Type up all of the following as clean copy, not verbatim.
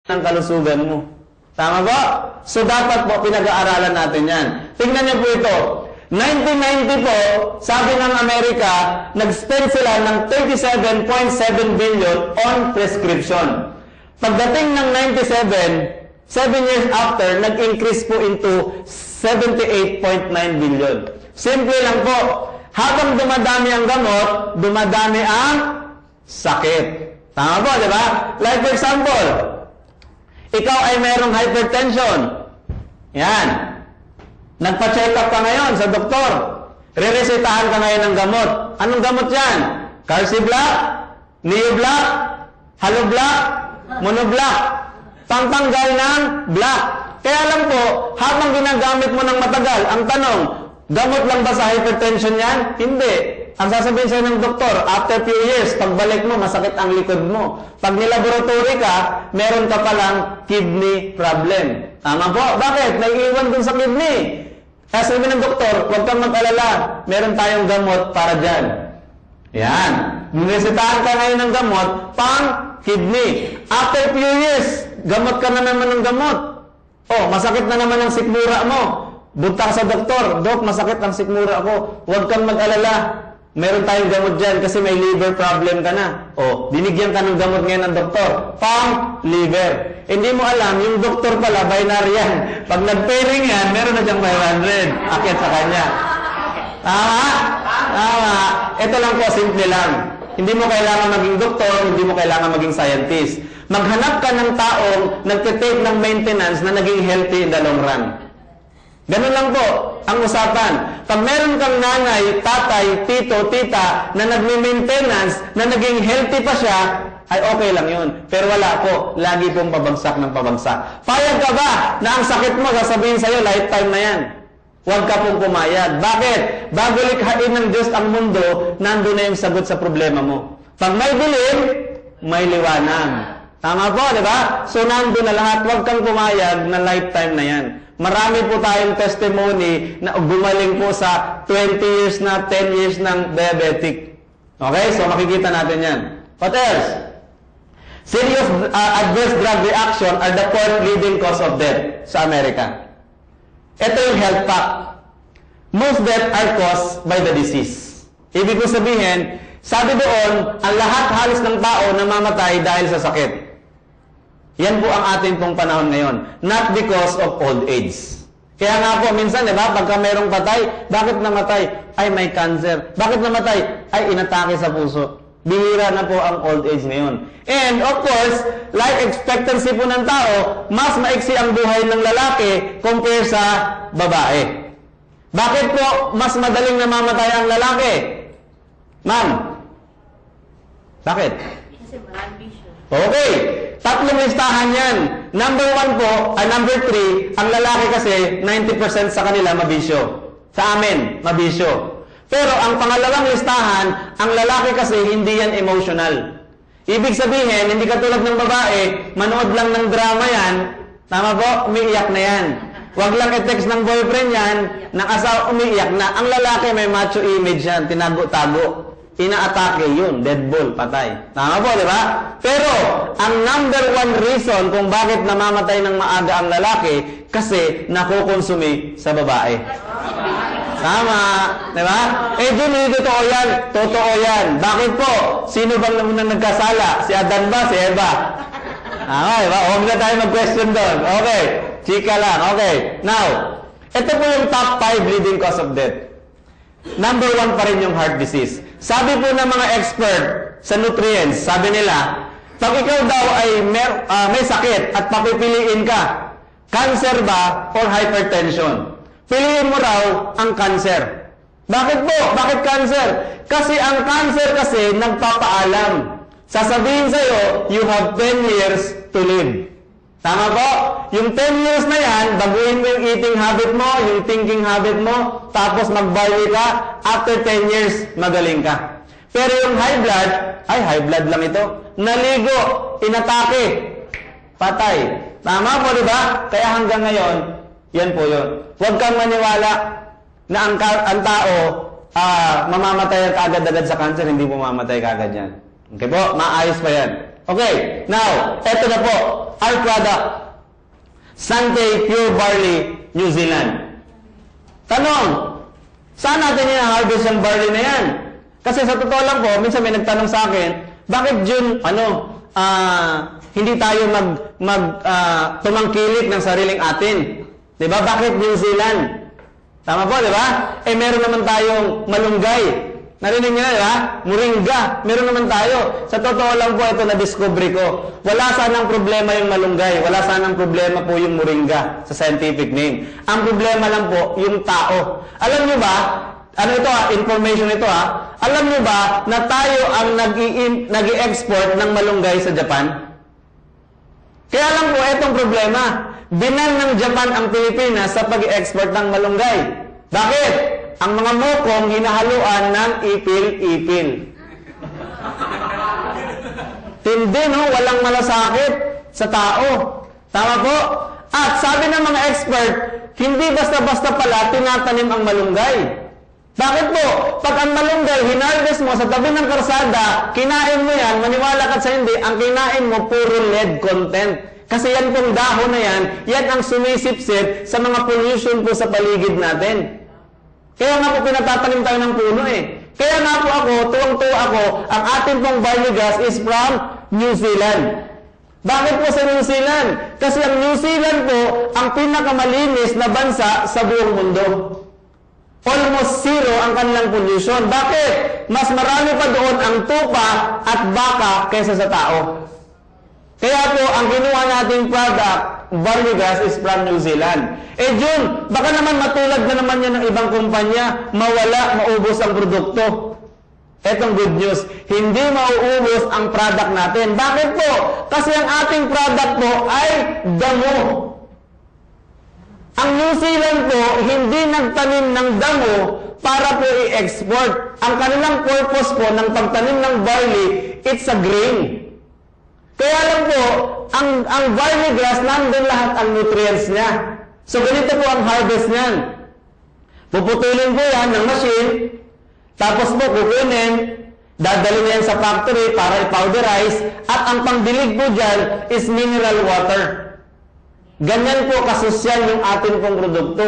ng kalusugan mo. Tama ba? So, dapat po, pinag-aaralan natin yan. Tingnan niyo po ito. 1990 po, sabi ng Amerika, nag-spend sila ng 37.7 billion on prescription. Pagdating ng 97, 7 years after, nag-increase po into 78.9 billion. Simple lang po, habang dumadami ang gamot, dumadami ang sakit. Tama po, di ba? Like for example, ikaw ay merong hypertension. Yan. Nagpa-check up ka ngayon sa doktor. Re-resetahan ka ngayon ng gamot. Anong gamot yan? Calciblock, Neoblock, Haloblock, Monoblock. Pangtanggal ng block. Kaya lang po, habang ginagamit mo ng matagal, ang tanong, gamot lang ba sa hypertension yan? Hindi. Ang sasabihin sa'yo ng doktor, after few years, pagbalik mo, masakit ang likod mo. Pag nilaboratory ka, meron ka palang kidney problem. Tama po? Bakit? Naiiwan dun sa kidney. Kaya sabi ng doktor, huwag kang mag-alala, meron tayong gamot para dyan. Yan. Niresetahan ka ngayon ng gamot, pang kidney. After few years, gamot ka na naman ng gamot. Oh, masakit na naman ang sikmura mo. Punta sa doktor, Dok, masakit ang sikmura ko. Huwag kang mag-alala. Meron tayong gamot dyan kasi may liver problem ka na. O, binigyan ka ng gamot ngayon ng doktor. Pang liver. Hindi mo alam, yung doktor pala, binary yan. Pag nag-pairing yan, meron na siyang 500. Akit sa kanya. Tama? Tama. Ito lang po, simple lang. Hindi mo kailangan maging doktor, hindi mo kailangan maging scientist. Maghanap ka ng taong nagtitake ng maintenance na naging healthy in the long run. Ganun lang po ang usapan. Pag meron kang nanay, tatay, tito, tita na nagme-maintenance, na naging healthy pa siya, ay okay lang yun. Pero wala po, lagi pong pabagsak ng pabagsak. Payag ka ba na ang sakit mo, sasabihin sa'yo, lifetime na yan? Huwag ka pong pumayag. Bakit? Bago likhain ng Diyos ang mundo, nandun na yung sagot sa problema mo. Pag may dilim, may liwanag. Tama po, di ba? So, nandun na lahat. Huwag kang pumayag na lifetime na yan. Marami po tayong testimony na gumaling po sa 20 years na, 10 years ng diabetic. Okay? So, makikita natin yan. What else? Serious adverse drug reaction are the fourth leading cause of death sa Amerika. Ito yung health fact. Most deaths are caused by the disease. Ibig ko sabihin, sabi doon, ang lahat halos ng tao namamatay dahil sa sakit. Yan po ang ating pong panahon ngayon. Not because of old age. Kaya nga po, minsan, di ba, pagka merong patay, bakit namatay? Ay, may cancer. Bakit namatay? Ay, inatake sa puso. Bihira na po ang old age ngayon. And, of course, life expectancy po ng tao, mas maiksi ang buhay ng lalaki compare sa babae. Bakit po mas madaling namamatay ang lalaki? Ma'am? Bakit? Kasi maraming bisyo. Okay. Tatlong listahan yan. Number 1 po, number 3, ang lalaki kasi 90% sa kanila mabisyo. Sa amin, mabisyo. Pero ang pangalawang listahan, ang lalaki kasi hindi yan emotional. Ibig sabihin, hindi katulad ng babae, manood lang ng drama yan, tama po, umiiyak na yan. Huwag lang i-text ng boyfriend yan, ng asawa, umiiyak na. Ang lalaki may macho image yan, tinago-tago. Ina-atake yun, dead ball, patay. Tama po, di ba? Pero, ang number 1 reason kung bakit namamatay ng maaga ang lalaki, kasi nakukonsumi sa babae. Tama, di ba? Eh, Jimmy, totoo yan. Totoo yan. Bakit po? Sino bang naman nagkasala? Si Adan ba? Si Eva? Tama, di ba? Huwag na tayo mag-question doon. Okay. Chika lang. Okay. Now, ito po yung top 5 leading cause of death. Number 1 pa rin yung heart disease. Sabi po ng mga expert sa nutrients, sabi nila, pag ikaw daw ay may sakit at papipiliin ka, cancer ba or hypertension? Piliin mo raw ang cancer. Bakit po? Bakit cancer? Kasi ang cancer kasi nagpapaalam. Sasabihin sa'yo, you have 10 years to live. Tama po? Yung 10 years na yan, baguhin mo yung eating habit mo, yung thinking habit mo, tapos mag-barley ka, after 10 years, magaling ka. Pero yung high blood, ay high blood lang ito, naligo, inatake, patay. Tama po, di ba? Kaya hanggang ngayon, yan po yun. Huwag kang maniwala na ang tao mamamatay ka agad-agad sa cancer, hindi po mamamatay ka agad yan. Okay po? Maayos pa yan. Okay, now, eto na po, our product. Sante Pure Barley, New Zealand. Tanong, saan natin i-harvest yung barley na yan? Kasi sa totoo lang po, minsan may nagtanong sa akin, bakit June, hindi tayo tumangkilik ng sariling atin? Diba? Bakit New Zealand? Tama po, di ba? Meron naman tayong malunggay. Narinig niyo na, di ba? Moringa. Meron naman tayo. Sa totoo lang po, ito na-discovery ko. Wala sanang problema yung malunggay. Wala sanang problema po yung moringa sa scientific name. Ang problema lang po, yung tao. Alam niyo ba, ano ito information ito alam niyo ba na tayo ang nag-i-export ng malunggay sa Japan? Kaya lang po, itong problema. Binan ng Japan ang Pilipinas sa pag-i-export ng malunggay. Bakit? Ang mga mokong hinahaluan ng ipil-ipil. Tindi, no? Walang malasakit sa tao. Tama po? At sabi ng mga expert, hindi basta-basta pala tinatanim ang malunggay. Bakit po? Pag ang malunggay, hinarvest mo sa tabi ng karsada, kinain mo yan, maniwala ka sa hindi, ang kinain mo puro lead content. Kasi yan pong dahon na yan ang sumisipsip sa mga pollution po sa paligid natin. Kaya nga po pinatatanim tayo ng puno Kaya nga po ako, tuwang-tuwa ako, ang ating pong barley grass is from New Zealand. Bakit po sa New Zealand? Kasi ang New Zealand po, ang pinakamalinis na bansa sa buong mundo. Almost zero ang kanilang pollution. Bakit? Mas marami pa doon ang tupa at baka kaysa sa tao. Kaya po, ang kinuha nating product, barley grass is from New Zealand. Jun, baka naman matulad na naman yan ng ibang kumpanya, maubos ang produkto. Etong good news, hindi mauubos ang product natin. Bakit po? Kasi ang ating product po ay damo. Ang New Zealand po, hindi nagtanim ng damo para po i-export. Ang kanilang purpose po ng pagtanim ng barley, it's a grain. Kaya lang po, ang barley grass, nandun lahat ang nutrients niya. So, ganito po ang harvest niyan. Puputulin po yan ng machine, tapos po kukunin, dadalhin niyan sa factory para i-powderize, at ang pangdilig po dyan is mineral water. Ganyan po kasosyal yung atin pong produkto.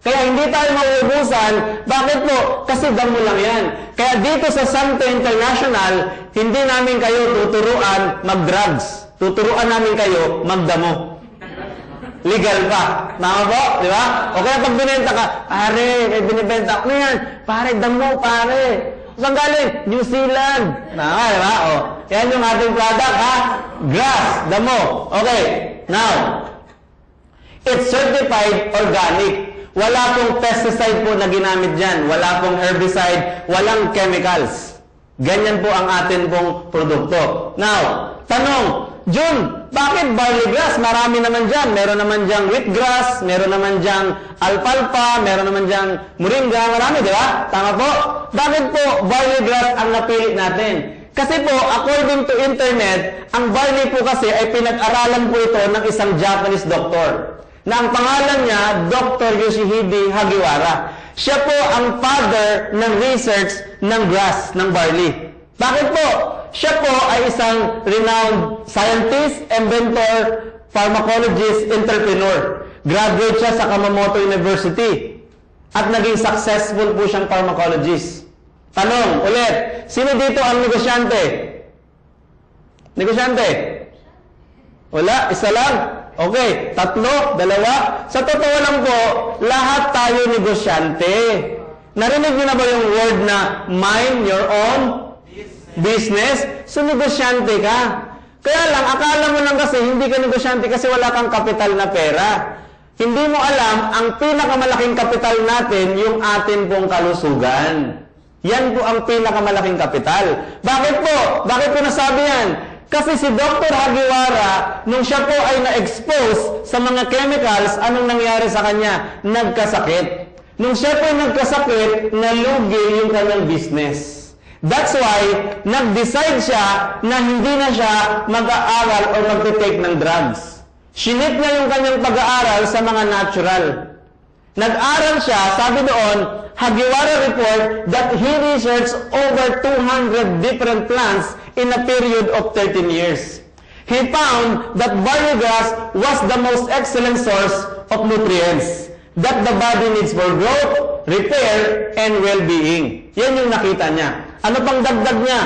Kaya hindi tayo mauubusan. Bakit po? Kasi damo lang yan. Kaya dito sa Sante International, hindi namin kayo tuturuan mag-drugs. Tuturuan namin kayo magdamo. Legal pa. Tama po? Di ba? O kaya pag binenta ka, pare, may binibenta. Ano yan? Pare, damo, pare. Saan galing? New Zealand. Tama, di ba? O, yan yung ating product, ha? Grass, damo. Okay. Now, it's certified organic. Wala pong pesticide po na ginamit dyan. Wala pong herbicide. Walang chemicals. Ganyan po ang atin pong produkto. Now, tanong, Jun, bakit barley grass? Marami naman dyan. Meron naman dyan wheatgrass, meron naman dyan alfalfa, meron naman dyan moringa. Marami, di ba? Tama po? Bakit po barley grass ang napili natin? Kasi po, according to internet, ang barley po kasi ay pinag-aralan po ito ng isang Japanese doctor na ang pangalan niya, Dr. Yoshihide Hagiwara. Siya po ang father ng research ng grass, ng barley. Bakit po? Siya po ay isang renowned scientist, inventor, pharmacologist, entrepreneur. Graduate siya sa Kumamoto University. At naging successful po siyang pharmacologist. Tanong, ulit, sino dito ang negosyante? Negosyante? Wala, isa lang. Okay, tatlo, dalawa. Sa totoo lang po, lahat tayo negosyante. Narinig niyo na ba yung word na mind your own business? So, negosyante ka. Kaya lang, akala mo lang kasi hindi ka negosyante kasi wala kang kapital na pera. Hindi mo alam, ang pinakamalaking kapital natin, yung atin pong kalusugan. Yan po ang pinakamalaking kapital. Bakit po? Bakit ko nasabi yan? Kasi si Dr. Hagiwara, nung siya po ay na-expose sa mga chemicals, anong nangyari sa kanya? Nagkasakit. Nung siya po nagkasakit, nalugi yung kanyang business. That's why, nag-decide siya na hindi na siya mag-aaral o mag-take ng drugs. Sinip niya yung kanyang pag-aaral sa mga natural. Nag-aral siya, sabi doon, Hagiwara report that he researched over 200 different plants in a period of 13 years. He found that barley grass was the most excellent source of nutrients that the body needs for growth, repair, and well-being. Yan yung nakita niya. Ano pang dagdag niya?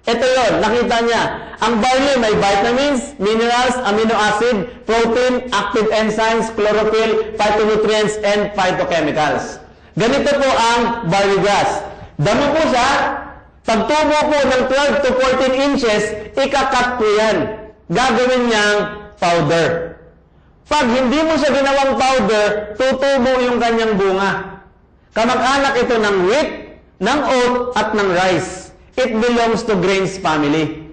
Ito yun, nakita niya. Ang barley may vitamins, minerals, amino acid, protein, active enzymes, chlorophyll, phytonutrients, and phytochemicals. Ganito po ang barley grass. Damo po siya, pagtubo po ng 12 to 14 inches, ikakat po yan. Gagawin niyang powder. Pag hindi mo siya ginawang powder, tutubo yung kanyang bunga. Kamag-anak ito ng wheat, ng oat, at ng rice. It belongs to grains family.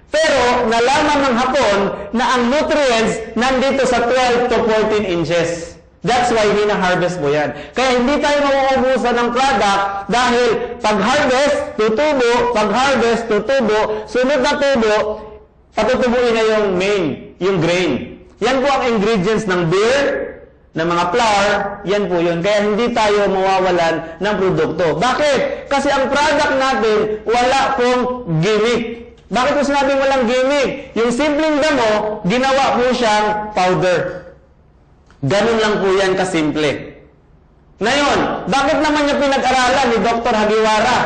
Pero nalaman ng Hapon na ang nutrients nandito sa 12 to 14 inches. That's why hina-harvest po yan. Kaya hindi tayo mauubusan ng product dahil pag-harvest, tutubo, pag-harvest, tutubo, sunod na tubo, patutubuin na yung main, yung grain. Yan po ang ingredients ng beer, ng mga flour, yan po yun. Kaya hindi tayo mawawalan ng produkto. Bakit? Kasi ang product natin, wala pong gimmick. Bakit po sinabing walang gimmick? Yung simpleng damo, ginawa po siyang powder. Ganun lang po yan kasimple. Ngayon, bakit naman niya pinag-aralan ni Dr. Hagiwara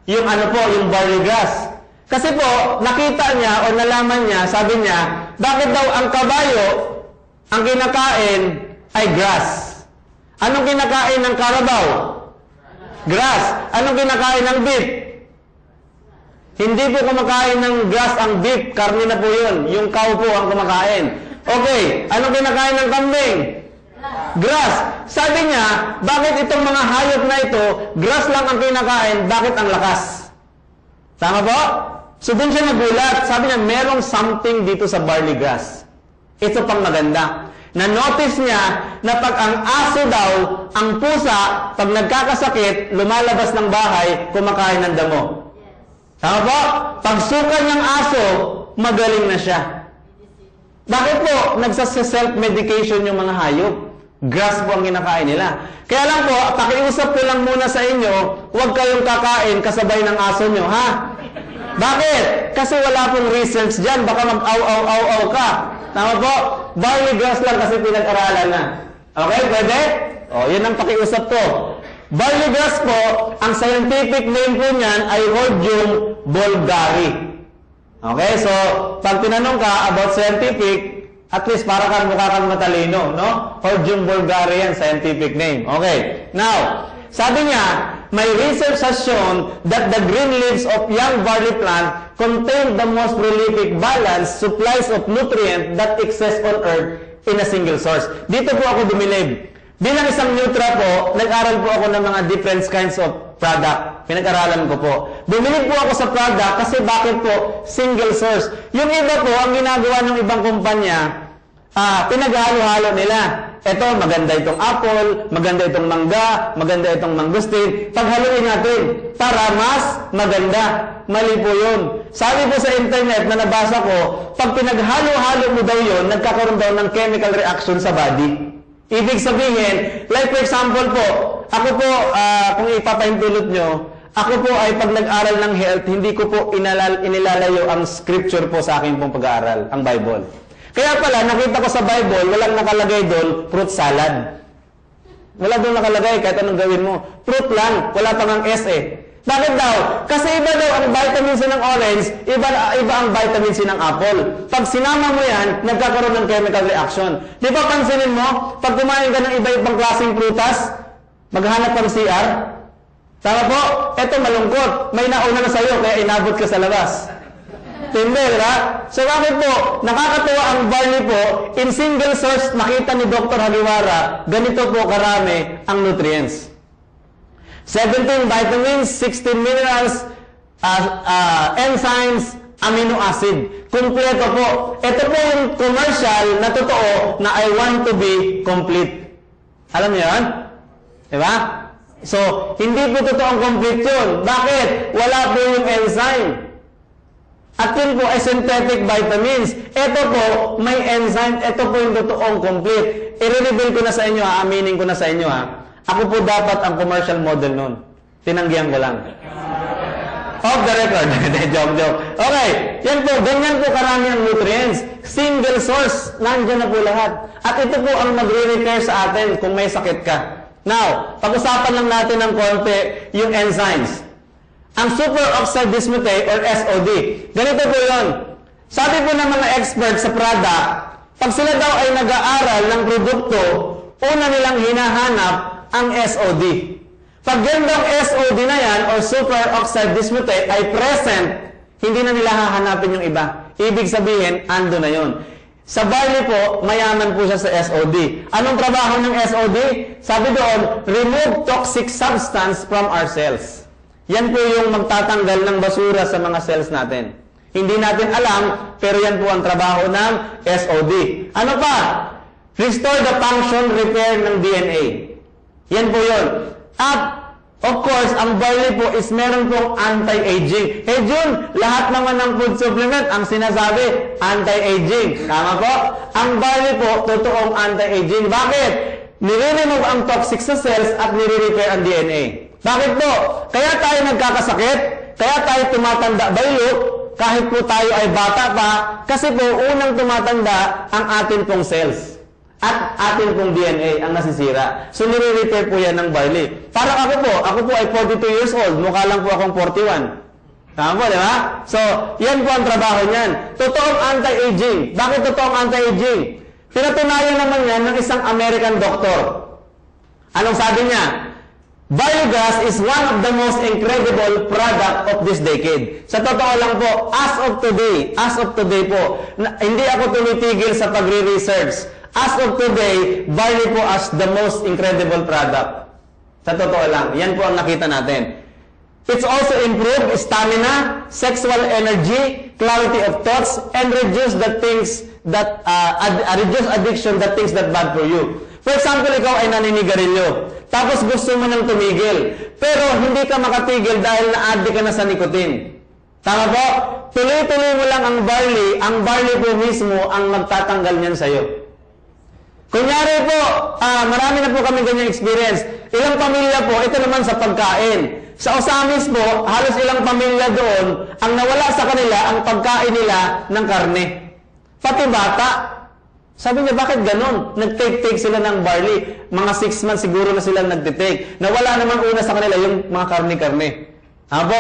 yung yung barley grass? Kasi po, nakita niya o nalaman niya, sabi niya, bakit daw ang kabayo, ang kinakain ay grass? Anong kinakain ng Carabao? Grass. Anong kinakain ng beef? Hindi po kumakain ng grass ang beef, karne na po yun. Yung cow po ang kumakain. Okay, anong kinakain ng kambing? Grass. Sabi niya, bakit itong mga hayop na ito, grass lang ang kinakain, bakit ang lakas? Tama po? So dun siya nagulat. Sabi niya, merong something dito sa barley grass. Ito pang maganda. Na-notice niya na pag ang aso daw, ang pusa, pag nagkakasakit, lumalabas ng bahay, kumakain ng damo. Tama po? Pag suka niyang aso, magaling na siya. Bakit po? Nagsasa-self-medication yung mga hayop. Grass po ang kinakain nila. Kaya lang po, pakiusap ko lang muna sa inyo, huwag kayong kakain kasabay ng aso nyo, ha? Bakit? Kasi wala pong research dyan. Baka mag-aw-aw-aw-aw ka. Tama po? Barley grass lang kasi pinag-aralan na. Okay? Pwede? O, yun ang pakiusap ko. Barley grass po, ang scientific name po niyan ay Rhodium bulgari. Okay? So, pag tinanong ka about scientific, at least para kang mukha kang matalino, no? Rhodium bulgari yan, scientific name. Okay. Now, sabi niya, my research has shown that the green leaves of young barley plant contain the most prolific, balanced supplies of nutrient that exists on earth in a single source. Dito po ako dumilib. Bilang isang nutra po, nag-aral po ako ng mga different kinds of product. Pinag-aralan ko po. Bumilib po ako sa product kasi bakit po? Single source. Yung iba po, ang ginagawa ng ibang kumpanya, pinaghalo-halo nila. Ito, maganda itong apple, maganda itong mangga, maganda itong mangustin. Paghaluin natin para mas maganda. Mali po yun. Sabi po sa internet na nabasa ko, pag pinaghalo-halo mo daw yun, nagkakaroon daw ng chemical reaction sa body. Ibig sabihin, like for example po, ako po, kung ipapahintulot nyo, ako po ay pag nag-aral ng health, hindi ko po inilalayo ang scripture po sa aking pong pag-aaral, ang Bible. Kaya pala, nakita ko sa Bible, walang nakalagay doon, fruit salad. Wala doon nakalagay, kahit anong gawin mo. Fruit lang, wala pang ang S eh. Bakit daw? Kasi iba daw ang vitamin C ng orange, iba ang vitamin C ng apple. Pag sinama mo yan, nagkakaroon ng chemical reaction. Di ba pansinin mo, pag kumain ka ng iba-ibang klaseng prutas, maghanap ng CR? Tama po? Eto malungkot. May nauna na sa'yo, kaya inabot ka sa labas. Hindi, diba? So bakit po, nakakatuwa ang barley po, in single source, makita ni Dr. Hagiwara, ganito po karami ang nutrients. 17 vitamins, 16 minerals, enzymes, amino acid. Kumpleto po. Ito po yung commercial na totoo na I want to be complete. Alam niyo yan? Diba? So, hindi po totoo ang complete yun. Bakit? Wala po yung enzyme. At yun po ay synthetic vitamins. Ito po, may enzyme. Ito po yung totoong complete. I-reveal ko na sa inyo, aaminin ko na sa inyo. Ako po dapat ang commercial model nun. Tinanggihan ko lang. Off the record. Joke. Okay. Yan po, ganyan po karami ang nutrients. Single source. Nandiyan na po lahat. At ito po ang magre-repair sa atin kung may sakit ka. Now, pag-usapan lang natin ng konti yung enzymes. Ang superoxide dismutase or SOD. Ganito po yun. Sabi po ng mga experts sa product, pag sila daw ay nag-aaral ng produkto, una nilang hinahanap ang SOD. Pag yan daw SOD na yan or superoxide dismutase ay present, hindi na nila hahanapin yung iba. Ibig sabihin, ando na yun. Sa barley po, mayaman po siya sa SOD. Anong trabaho ng SOD? Sabi doon, remove toxic substance from our cells. Yan po yung magtatanggal ng basura sa mga cells natin. Hindi natin alam, pero yan po ang trabaho ng SOD. Ano pa? Restore the function, repair ng DNA. Yan po yun. At, of course, ang barley po is meron pong anti-aging. Hey Jun, lahat naman ng food supplement, ang sinasabi, anti-aging. Tama po? Ang barley po, totoong anti-aging. Bakit? Nire-remove ang toxic sa cells at nire-repair ang DNA. Bakit po? Kaya tayo nagkakasakit, kaya tayo tumatanda baylo, kahit po tayo ay bata pa, kasi po unang tumatanda ang atin pong cells. At atin pong DNA ang nasisira. So, nire-repair po yan ng barley. Para ako po ay 42 years old, mukha lang po akong 41. Tama po, di ba? So, yan po ang trabaho niyan. Totoong anti-aging. Bakit totoong anti-aging? Pinatunayan naman yan ng isang American doctor. Anong sabi niya? Biogas is one of the most incredible product of this decade. Sa totoo lang po, as of today po, hindi ako tumitigil sa pagre-research. As of today, barley po as the most incredible product. Sa totoo lang, yan po ang nakita natin. It's also improve stamina, sexual energy, clarity of thoughts, and reduce addiction, the things that bad for you. For example, ikaw ay naninigarilyo. Tapos gusto mo nang tumigil. Pero hindi ka makatigil dahil na-addict ka na sa nicotine. Tama po? Tuloy-tuloy mo lang ang barley. Ang barley po mismo ang magtatanggal niyan sa'yo. Kunyari po, marami na po kami ganyang experience. Ilang pamilya po, ito naman sa pagkain. Sa Osamis po, halos ilang pamilya doon, ang nawala sa kanila, ang pagkain nila ng karne. Pati bata. Sabi niya, bakit ganon? Nag-take sila ng barley. Mga 6 months siguro na silang nagtitake. Nawala naman una sa kanila yung mga karne-karne.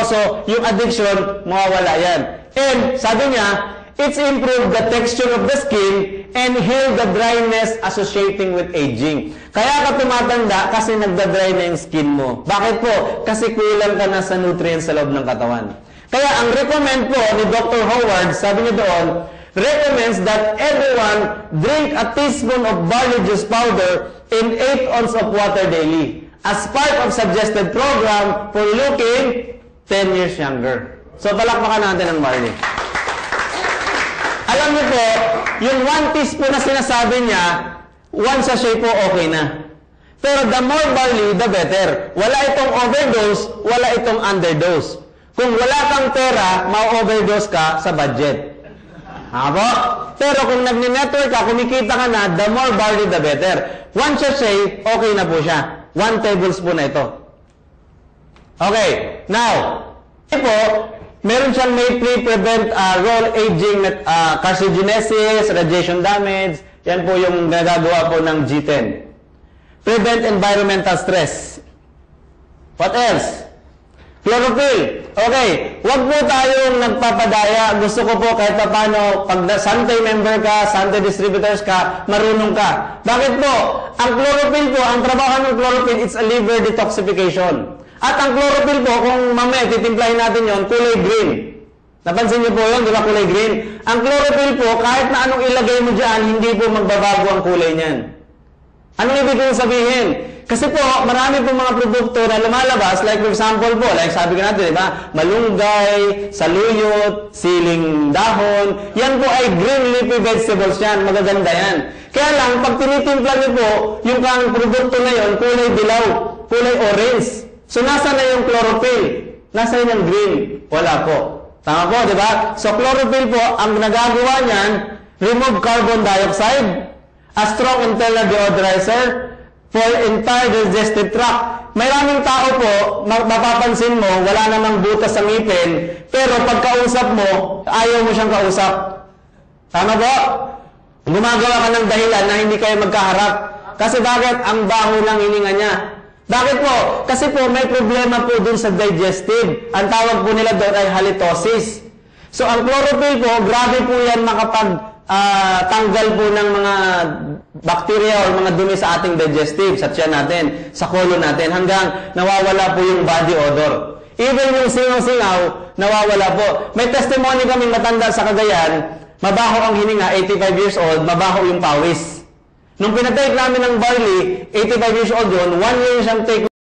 So, yung addiction, mawawala yan. And, sabi niya, it's improved the texture of the skin and heal the dryness associating with aging. Kaya ka tumatanda kasi nagda-dry na yung skin mo. Bakit po? Kasi kulang ka na sa nutrients sa loob ng katawan. Kaya ang recommend po ni Dr. Howard, sabi niya doon, recommends that everyone drink a teaspoon of barley juice powder in 8 ounces of water daily as part of suggested program for looking 10 years younger. So, palakpakan natin ang barley. Alam niyo po, yung 1 teaspoon na sinasabi niya, 1 sachet po okay na. Pero the more barley, the better. Wala itong overdose, wala itong underdose. Kung wala kang pera, ma-overdose ka sa budget. Po? Pero kung nagni-network ka, kumikita ka na, the more barley, the better. 1 sachet, okay na po siya. 1 tablespoon na ito. Okay. Now, po, meron siyang may prevent role aging, carcinogenesis, radiation damage. Yan po yung nagagawa po ng G10. Prevent environmental stress. What else? Chlorophyll. Okay. Huwag po tayong nagpapadaya. Gusto ko po kahit paano, pag Sante member ka, Sante distributors ka, marunong ka. Bakit po? Ang chlorophyll po, ang trabaho ng chlorophyll, it's a liver detoxification. At ang chlorophyll po, kung mamaya titimplahin natin yon, kulay green. Napansin niyo po yun, di ba kulay green? Ang chlorophyll po, kahit na anong ilagay mo dyan, hindi po magbabago ang kulay niyan. Anong ibig kong sabihin? Kasi po, marami po mga produkto na lumalabas, like for example po, like sabi ko natin, di ba? Malunggay, saluyot, siling dahon, yan po ay green leafy vegetables yan, magaganda yan. Kaya lang, pag tinitimpla niyo po, yung kang produkto na yon, kulay dilaw, kulay orange. So, nasa na yung chlorophyll? Nasa yung green? Wala po. Tama po, di ba? So, chlorophyll po, ang nagagawa niyan, remove carbon dioxide, a strong internal deodorizer, for entire digestive tract. Maraming tao po, mapapansin mo, wala namang butas sa ngipin, pero pagkausap mo, ayaw mo siyang kausap. Tama po? Gumagawa ka ng dahilan na hindi kayo magkaharap. Kasi bakit? Ang baho ng hininga niya. Bakit po? Kasi po may problema po dun sa digestive. Ang tawag po nila doon ay halitosis. So ang chlorophyll po, grabe po yan tanggal po ng mga bacteria o mga dumi sa ating digestive, sa tiyan natin, sa colon natin, hanggang nawawala po yung body odor. Even yung singaw-singaw, nawawala po. May testimony kaming matanda sa Cagayan, mabaho ang hininga, 85 years old, mabaho yung pawis. Nung pinatake namin ng barley, 85 years old yun, 1 year siyang take